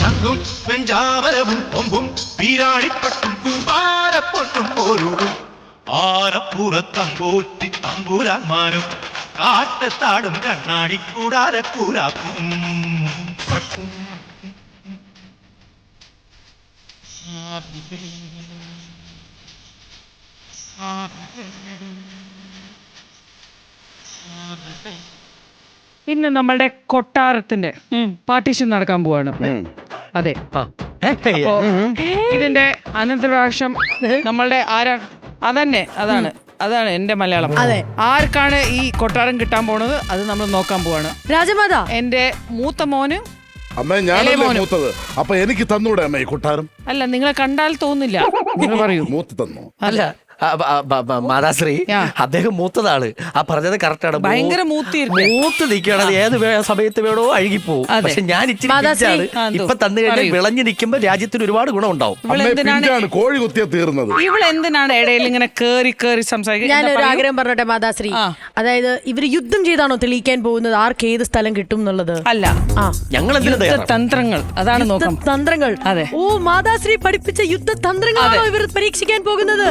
ശംഖും വെഞ്ചാമരവും കൊമ്പും വീരാളിപ്പട്ടും പൂവാരപ്പൊട്ടും പോരൂടും ആനപ്പുറത്തമ്പോറ്റി തമ്പുരാന്മാരും കാട്ടത്താടും കണ്ണാടി കൂടാരക്കൂരാക്കും. ഇന്ന് നമ്മളുടെ കൊട്ടാരത്തിന്റെ പാർട്ടീഷൻ നടക്കാൻ പോവാണ്. അതെ, അപ്പോ ഇതിന്റെ അനന്തരാക്ഷം നമ്മളുടെ അതാണ് എന്റെ മലയാളം. അതെ, ആർക്കാണ് ഈ കൊട്ടാരം കിട്ടാൻ പോണത് അത് നമ്മൾ നോക്കാൻ പോവാണ്. രാജമാതാ, എന്റെ മൂത്ത മോന്. അമ്മ ഞാനല്ലേ മൂത്തത്, അപ്പൊ എനിക്ക് തന്നൂടെ അമ്മ ഈ കൊട്ടാരം? അല്ല, നിങ്ങളെ കണ്ടാൽ തോന്നില്ല. നിങ്ങൾ പറയൂ. മൂത്ത് തന്നു. അല്ല മാതാശ്രീ, അദ്ദേഹം മൂത്തതാണ്. ആ പറഞ്ഞത് കറക്റ്റാണ്. ഭയങ്കര മൂത്ത് നിൽക്കണത് ഏത് സമയത്ത് വേണോ അഴുകിപ്പോവും. പക്ഷെ ഞാൻ ഇച്ചിരി ഇപ്പൊ തന്നു കഴിഞ്ഞാൽ വിളഞ്ഞു നിൽക്കുമ്പോ രാജ്യത്തിന് ഒരുപാട് ഗുണം ഉണ്ടാവും. കോഴി കുത്തിയ തീർന്നത്. ഇവളെന്തിനാണ് ഇടയിൽ ഇങ്ങനെ കേറി സംസാരിക്കുന്നത്? ഞാനൊരു ആഗ്രഹം പറഞ്ഞോട്ടെ മാതാശ്രീ, അതായത് ഇവര് യുദ്ധം ചെയ്താണോ തെളിയിക്കാൻ പോകുന്നത് ആർക്ക് ഏത് സ്ഥലം കിട്ടും എന്നുള്ളത്? അല്ല, ഞങ്ങൾ തന്ത്രങ്ങൾ, അതാണ് നോക്കാം. തന്ത്രങ്ങൾ. അതെ. ഓ, മാതാശ്രീ പഠിപ്പിച്ച യുദ്ധ തന്ത്രങ്ങളാണോ ഇവർ പരീക്ഷിക്കാൻ പോകുന്നത്?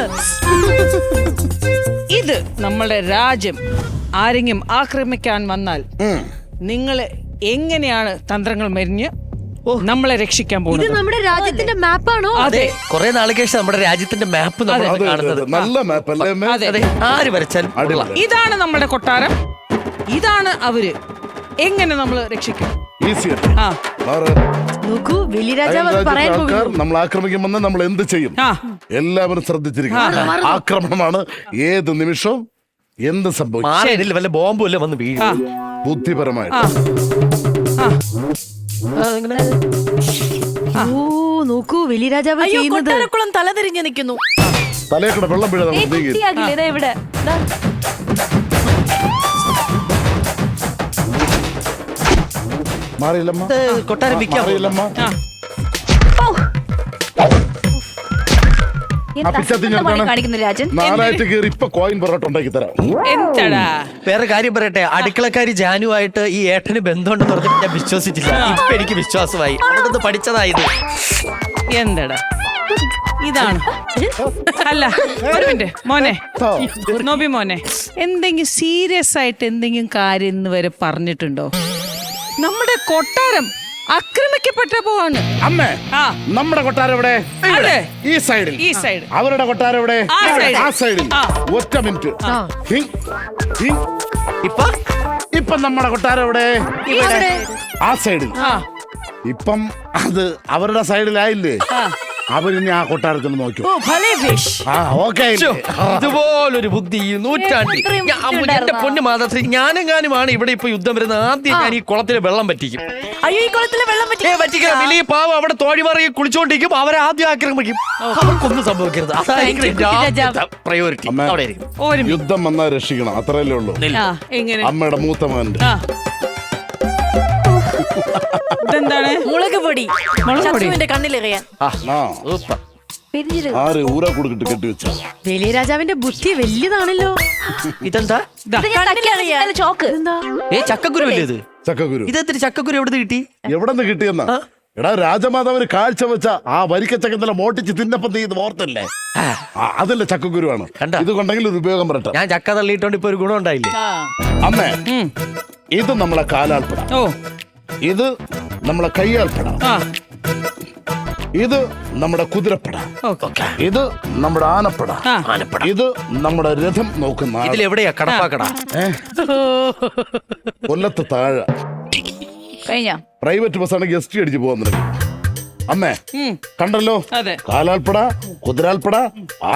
ഇത് നമ്മളുടെ രാജ്യം ആരെങ്കിലും ആക്രമിക്കാൻ വന്നാൽ നിങ്ങൾ എങ്ങനെയാണ് തന്ത്രങ്ങൾ മെരിഞ്ഞ് നമ്മളെ രക്ഷിക്കാൻ പോകുന്നത്? ഇത് നമ്മുടെ രാജ്യത്തിന്റെ മാപ്പാണോ? അതെ, കുറെ നാൾക്ക് ശേഷം നമ്മുടെ രാജ്യത്തിന്റെ മാപ്പ് നമ്മൾ കാണുന്നത്. നല്ല മാപ്പ് അല്ലേ? ആര് വരച്ചാലും. ഇതാണ് നമ്മുടെ കൊട്ടാരം, ഇതാണ് അവര്. എങ്ങനെ നമ്മൾ രക്ഷിക്കും? നോക്കൂ, വലിയ രാജാവ് പറയാൻ പോകുന്നു. നമ്മൾ ആക്രമിക്കുമെന്ന് നമ്മൾ എന്ത് ചെയ്യും? എല്ലാവരും ശ്രദ്ധിച്ചിരിക്കും. ആക്രമണമാണ്, ഏത് നിമിഷവും എന്ത് സംഭവിക്കും. വല്ല ബോംബും വന്ന് വീഴും. ബുദ്ധിപരമായിട്ട്. ഓ, നോക്കൂ, വലിയ രാജാവ് ചെയ്യുന്നത്. തലതിരിഞ്ഞു നിൽക്കുന്നു. തലയെക്കൂടെ വെള്ളം വീഴാതെ ഇവിടെ മാറിയില്ലമ്മ, കൊട്ടാരം മാറിയില്ലമ്മ. നാലായിട്ട് കയറി ഇപ്പൊ കോയിൻ പൊറോട്ട ഉണ്ടാക്കി തരാം. വേറെ കാര്യം പറയട്ടെ, അടുക്കളക്കാരി ജാനുവായിട്ട് ഈ ഏട്ടന് ബന്ധമുണ്ടെന്ന് പറഞ്ഞപ്പോൾ ഞാൻ വിശ്വസിച്ചില്ല. ഇപ്പൊ എനിക്ക് വിശ്വാസമായി. അവിടെ പഠിച്ചതായത്. എന്തടാ ഇതാണ്? അല്ല, ഒരു മിനിറ്റ് മോനെ, നോബി മോനെ, എന്തെങ്കിലും സീരിയസ് ആയിട്ട് എന്തെങ്കിലും കാര്യം ഇന്ന് വരെ പറഞ്ഞിട്ടുണ്ടോ? നമ്മുടെ കൊട്ടാരം ആക്രമിക്കപ്പെട്ട പോവാണ്. അമ്മേ, നമ്മുടെ കൊട്ടാരം എവിടെ? ഈ സൈഡ്. അവരുടെ കൊട്ടാരം എവിടെ? ആ സൈഡിൽ. ഒറ്റ മിനിറ്റ്. ഇപ്പൊ നമ്മുടെ കൊട്ടാരം എവിടെ? ആ സൈഡിൽ. ഇപ്പം അത് അവരുടെ സൈഡിലായില്ലേ? അവരിനി ആ കൊട്ടാരത്തിൽ നോക്കി. ഇതുപോലൊരു ബുദ്ധി നൂറ്റാണ്ടിൽ. എന്റെ പൊന്നു മാതാശ്രീ, ഞാനെങ്ങാനുമാണ് ഇവിടെ ഇപ്പൊ യുദ്ധം വരുന്നത്, ആദ്യം ഞാൻ ഈ കുളത്തിലെ വെള്ളം പറ്റിക്കും. അയ്യോ, ഈ കുളത്തിലെ വെള്ളം പറ്റിക്കണം. വലിയ പാവം അവിടെ തോഴിമറിയെ കുളിച്ചോണ്ടിരിക്കും, അവരെ ആദ്യം ആക്രമിക്കും. അവർക്കൊന്നും സംഭവിക്കരുത്. അതായിരിക്കും പ്രയോറിറ്റി. യുദ്ധം വന്നാൽ രക്ഷിക്കണം, അത്രയല്ലേ ഉള്ളൂ. അമ്മയുടെ മൂത്ത മകൻ ഇതെന്താണ്? മുളക് പൊടി കണ്ണിലെറിയാൻ. ആര് ഊരാ കൊടുക്കിട്ട് കെട്ടിവെച്ച? വലിയ രാജാവിന്റെ ബുദ്ധി വലിയതാണല്ലോ. ഇതെന്താ? ചോക്ക്. ചക്കക്കുരു അല്ലേ ഇത്? ചക്കക്കുരു. ഇതെത്തിരി ചക്കക്കുരു എവിടെ കിട്ടി? എവിടെ നിന്ന് കിട്ടിയെന്നാ? എടാ, രാജമാതാവിന് കാഴ്ച വെച്ച ആ വരിക്കച്ചക്കത്തിലെ മോട്ടിച്ച് തിന്നപ്പം നീ ഇത് ഓർത്തല്ലേ? അതല്ലേ ചക്കക്കുരുവാണ്. ഇത് കൊണ്ടെങ്കിൽ ഒരു ഉപയോഗം പറയട്ടെ. ഞാൻ ചക്ക തള്ളിയിട്ടോണ്ട് ഇപ്പൊ ഒരു ഗുണം ഉണ്ടായില്ലേ? അമ്മേ, ഇത് നമ്മളെ കാലാൾപ്പട, ഇത് നമ്മളെ കയ്യാൾപ്പട, ഇത് നമ്മുടെ കുതിരപ്പട, ഇത് നമ്മുടെ ആനപ്പട, ഇത് നമ്മുടെ രഥം നോക്കുന്ന. ഇതിലെവിടെയാ കടപ്പാക്കട? കൊല്ലത്ത് താഴെ പ്രൈവറ്റ് ബസ്സാണ് ഗസ്റ്റ് അടിച്ച് പോകുന്നത്. അമ്മേ, കണ്ടല്ലോ, കാലാൾപ്പട, കുതിരാൾപ്പട,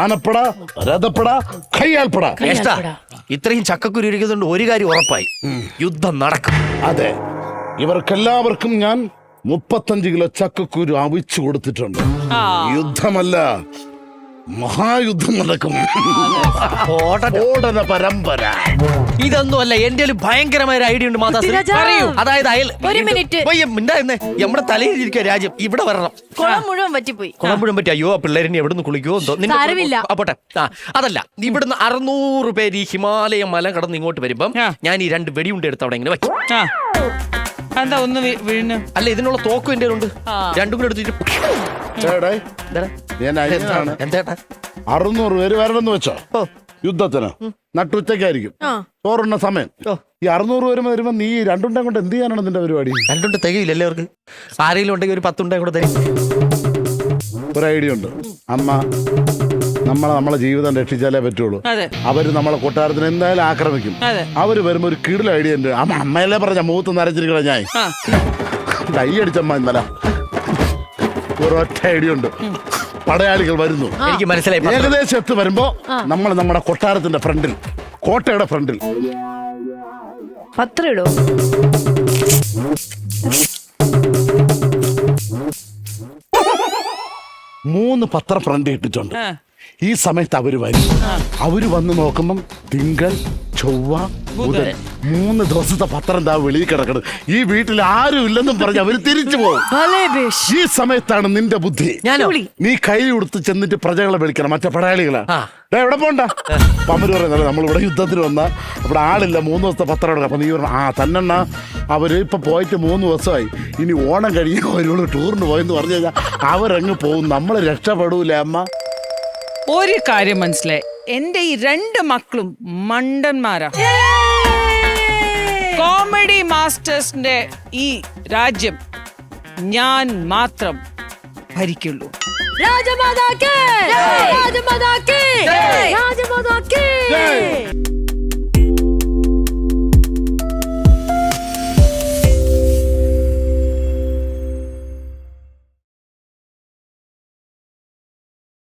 ആനപ്പട, രഥപ്പട, കയ്യാൾപ്പട. ഇത്രയും ചക്കക്കുരു ഇരിക്കുന്നുണ്ട് ഒരു കാര്യം ഉറപ്പായി, യുദ്ധം നടക്കും. അതെ, ഇവർക്കെല്ലാവർക്കും ഞാൻ 35 കിലോ ചക്കക്കുരു അവിച്ചു കൊടുത്തിട്ടുണ്ട്. യുദ്ധമല്ല, മഹായുദ്ധം നടക്കും. ഓടന പരമ്പര. ഇതൊന്നുമല്ല, എന്റെ ഭയങ്കരമായ ഐഡിയ ഉണ്ട് മാതാശ്രീ. അതായത് ഒരു മിനിറ്റ്, നമ്മുടെ തലയിലിരിക്കുക രാജ്യം ഇവിടെ വരണം. കുളം മുഴുവൻ പറ്റിപ്പോയി. കുളം മുഴുവൻ പറ്റി. അയ്യോ, പിള്ളേരിനി എവിടുന്ന് കുളിക്കുമോ എന്തോ. പോട്ടെ, അതല്ല, ഇവിടുന്ന് 600 പേര് ഈ ഹിമാലയ മല കടന്ന് ഇങ്ങോട്ട് വരുമ്പം ഞാൻ ഈ 2 വെടിയുണ്ട് എടുത്ത് അവിടെ ഇങ്ങനെ വെച്ചു. എന്താ ഒന്ന് വീണ്? അല്ല ഇതിനുള്ള തോക്കും എന്റെ ഉണ്ട്. ആ. രണ്ടും കൂടെ എടുത്തിട്ട് ഏടേ, എന്താടാ? ഞാൻ അനിയനാണ്. എന്തേട്ടാ? 600 പേര് വരണമെന്ന് വെച്ചോ ഓ യുദ്ധത്തിന്. നട്ടുച്ചയ്ക്കായിരിക്കും ചോറുണ്ണ സമയം. ഓ. ഈ 600 പേര് വരുമ്പോ നീ രണ്ടുണ്ടം കൊണ്ട് എന്ത് ചെയ്യാനാണ് നിന്റെ പരിപാടി? രണ്ടുണ്ട് തികയില്ല എല്ലാവർക്കും. ആരെങ്കിലും ഉണ്ടെങ്കിൽ ഒരു 10 ഉണ്ടായി കൂടെ തരും. ഒരു ഐഡിയ ഉണ്ട്. അമ്മ നമ്മളെ ജീവിതം രക്ഷിച്ചാലേ പറ്റുള്ളൂ. അതെ. അവര് നമ്മളെ കൊട്ടാരത്തിന് എന്തായാലും ആക്രമിക്കും. അതെ. അവര് വരുമ്പോ ഒരു കിടില ഐഡിയ ഉണ്ട്. അമ്മയല്ലേ പറഞ്ഞ മുഖത്ത് നരച്ചിരിക്കണ ഞാൻ ആ. കൈ അടിച്ചമ്മ ഇന്നലെ ഒരൊറ്റ ഐഡിയ ഉണ്ട്. പടയാളികൾ വരുന്നു. എനിക്ക് മനസ്സിലായി. ഏകദേശം എത്ത് വരുമ്പോ നമ്മൾ നമ്മുടെ കൊട്ടാരത്തിന്റെ ഫ്രണ്ടിൽ, കോട്ടയുടെ ഫ്രണ്ടിൽ പത്രം ഇടോ? 3 പത്രം ഫ്രണ്ട് ഇട്ടിട്ടുണ്ട്. ആ. ഈ സമയത്ത് അവര് വരും. അവര് വന്ന് നോക്കുമ്പം തിങ്കൾ, ചൊവ്വ, ബുധൻ 3 ദിവസത്തെ പത്രം എന്താ വെളിയിൽ കിടക്കണം. ഈ വീട്ടിൽ ആരും ഇല്ലെന്നും പറഞ്ഞ് അവര് തിരിച്ചു പോകും. ഈ സമയത്താണ് നിന്റെ ബുദ്ധി. ഞാനോ? നീ കൈ കൊടുത്ത് ചെന്നിട്ട് പ്രജകളെ വിളിക്കണം, മറ്റേ പടയാളികളെ. ആ. എവിടെ പോണ്ട പമ്മര് പറയുന്നത് നമ്മളിവിടെ യുദ്ധത്തിന് വന്ന ഇവിടെ ആളില്ല, 3 ദിവസത്തെ പത്രം എടുക്കാം. അപ്പൊ നീ പറഞ്ഞു തന്നെണ്ണ അവര് ഇപ്പൊ പോയിട്ട് 3 ദിവസമായി, ഇനി ഓണം കഴിയുമ്പോൾ അവരോട് ടൂറിന് പോയെന്ന് പറഞ്ഞു കഴിഞ്ഞാൽ അവരങ്ങ് പോകും, നമ്മൾ രക്ഷപ്പെടൂലേ അമ്മ? ഒരു കാര്യം മനസ്സിലായി, എന്റെ ഈ 2 മക്കളും മണ്ടന്മാരാ. കോമഡി മാസ്റ്റേഴ്സിന്റെ ഈ രാജ്യം ഞാൻ മാത്രം ഭരിക്കുള്ളൂ. രാജമാതാ കേ! രാജമാതാ കേ! രാജമാതാ